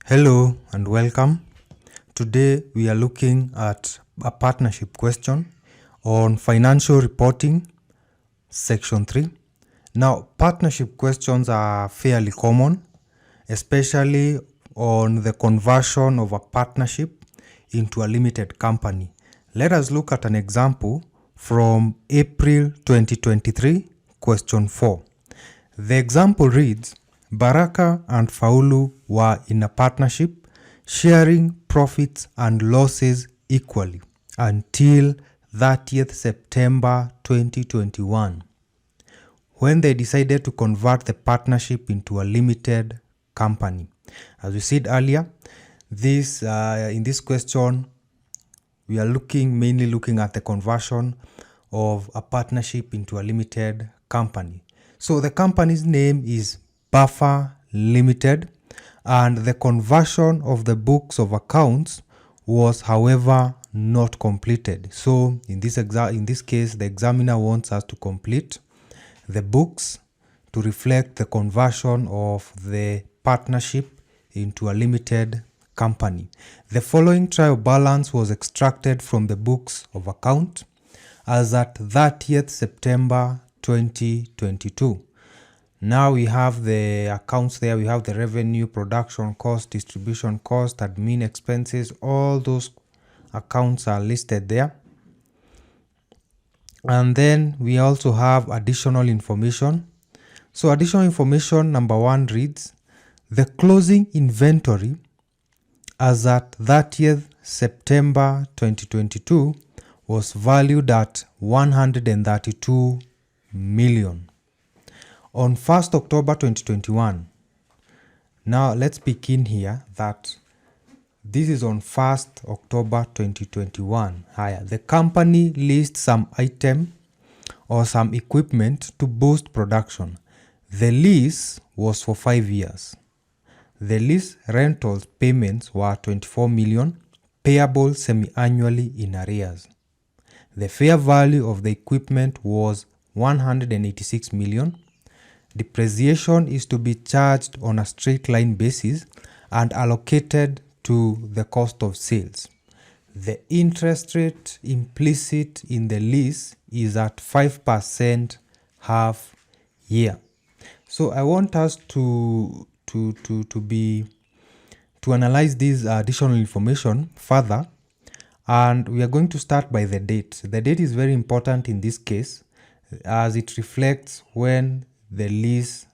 Hello and welcome. Today we are looking at a partnership question on financial reporting, section 3. Now, partnership questions are fairly common, especially on the conversion of a partnership into a limited company. Let us look at an example from April 2023, question 4. The example reads, Baraka and Faulu were in a partnership, sharing profits and losses equally until 30th September 2021, when they decided to convert the partnership into a limited company. As we said earlier, in this question, we are mainly looking at the conversion of a partnership into a limited company. So the company's name is Buffer Limited, and the conversion of the books of accounts was, however, not completed. So in this case, the examiner wants us to complete the books to reflect the conversion of the partnership into a limited company. The following trial balance was extracted from the books of account as at 30th September 2022. Now we have the accounts there. We have the revenue, production cost, distribution cost, admin expenses. All those accounts are listed there. And then we also have additional information. So additional information number 1 reads, the closing inventory as at 30th September 2022 was valued at 132 million. On 1st October 2021, now let's begin here that this is on 1st October 2021. The company lists some item or some equipment to boost production. The lease was for 5 years. The lease rentals payments were 24 million, payable semi-annually in arrears. The fair value of the equipment was 186 million. Depreciation is to be charged on a straight line basis and allocated to the cost of sales. The interest rate implicit in the lease is at 5% half year. So I want us to analyze this additional information further, and we are going to start by the date. The date is very important in this case as it reflects when the lease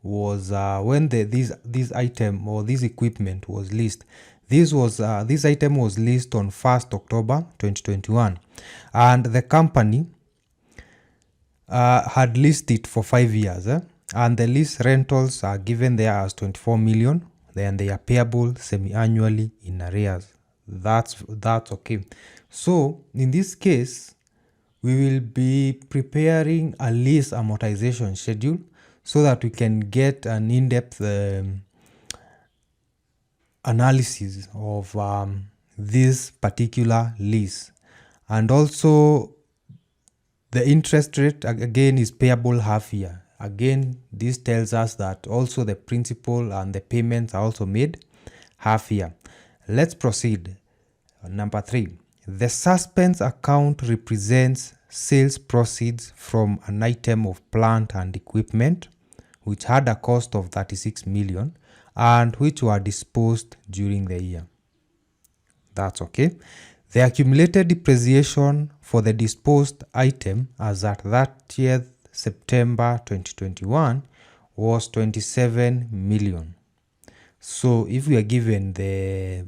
was this item or this equipment was leased. This item was leased on 1st October 2021, and the company had leased it for 5 years, and the lease rentals are given there as 24 million. Then they are payable semi-annually in arrears. That's okay. So in this case, we will be preparing a lease amortization schedule so that we can get an in-depth analysis of this particular lease. And also the interest rate again is payable half year. Again, this tells us that also the principal and the payments are also made half year. Let's proceed. Number 3. The suspense account represents sales proceeds from an item of plant and equipment which had a cost of 36 million and which were disposed during the year. That's okay. The accumulated depreciation for the disposed item as at 30th September 2021 was 27 million. So if we are given the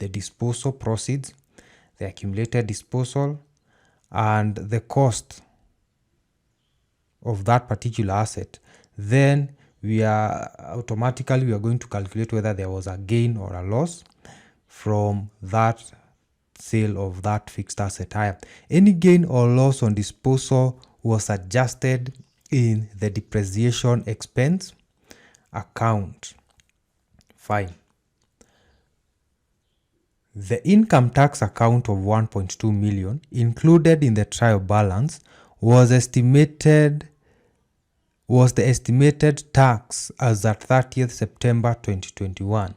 disposal proceeds, the accumulated disposal, and the cost of that particular asset, then we are going to calculate whether there was a gain or a loss from that sale of that fixed asset. Any gain or loss on disposal was adjusted in the depreciation expense account. Fine. The income tax account of 1.2 million included in the trial balance was the estimated tax as at 30th September 2021.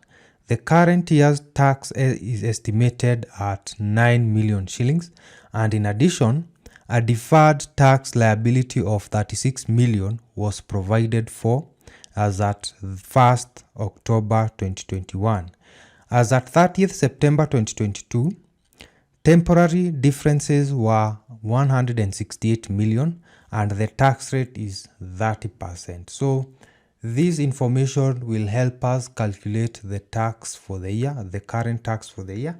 The current year's tax is estimated at 9 million shillings, and in addition, a deferred tax liability of 36 million was provided for as at 1st October 2021. As at 30th September 2022, temporary differences were 168 million and the tax rate is 30%. So this information will help us calculate the tax for the year, the current tax for the year.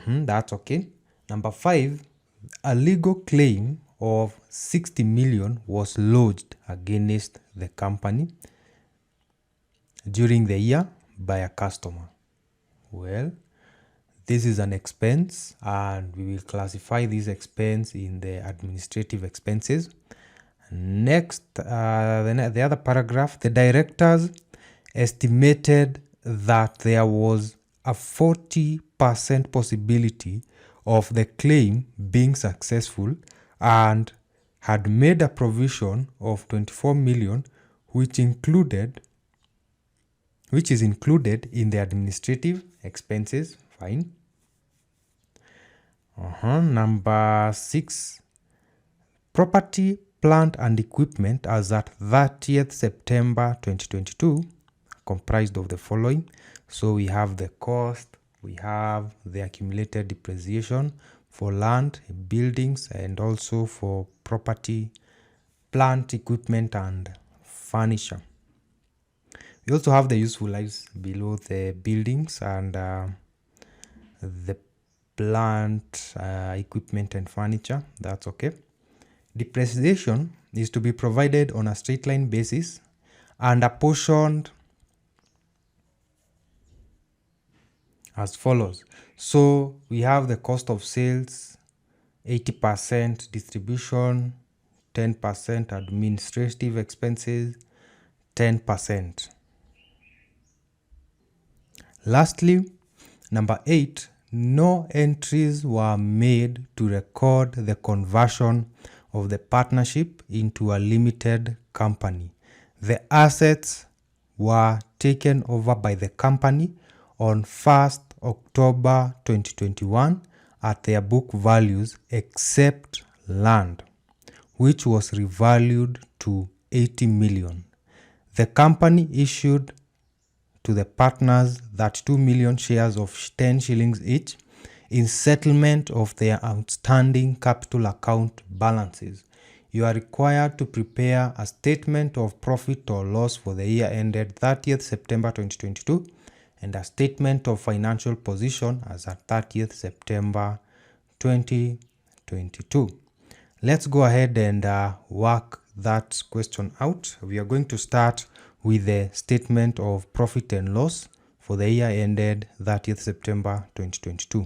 That's okay. Number 5, a legal claim of 60 million was lodged against the company during the year by a customer. Well, this is an expense and we will classify this expense in the administrative expenses. Next, the other paragraph, the directors estimated that there was a 40% possibility of the claim being successful and had made a provision of 24 million which is included in the administrative expenses. Fine. Number 6, property, plant and equipment as at 30th September 2022 comprised of the following. So we have the cost, we have the accumulated depreciation for land, buildings, and also for property, plant, equipment, and furniture. We also have the useful lives below the buildings and the plant, equipment, and furniture. That's okay. Depreciation is to be provided on a straight line basis and apportioned as follows. So we have the cost of sales, 80%, distribution, 10%, administrative expenses, 10%. Lastly, number 8, no entries were made to record the conversion of the partnership into a limited company. The assets were taken over by the company on 1st October 2021 at their book values except land, which was revalued to 80 million. The company issued to the partners that 2 million shares of 10 shillings each in settlement of their outstanding capital account balances. You are required to prepare a statement of profit or loss for the year ended 30th September 2022 and a statement of financial position as at 30th September 2022. Let's go ahead and work that question out. We are going to start with the statement of profit and loss for the year ended 30th September 2022.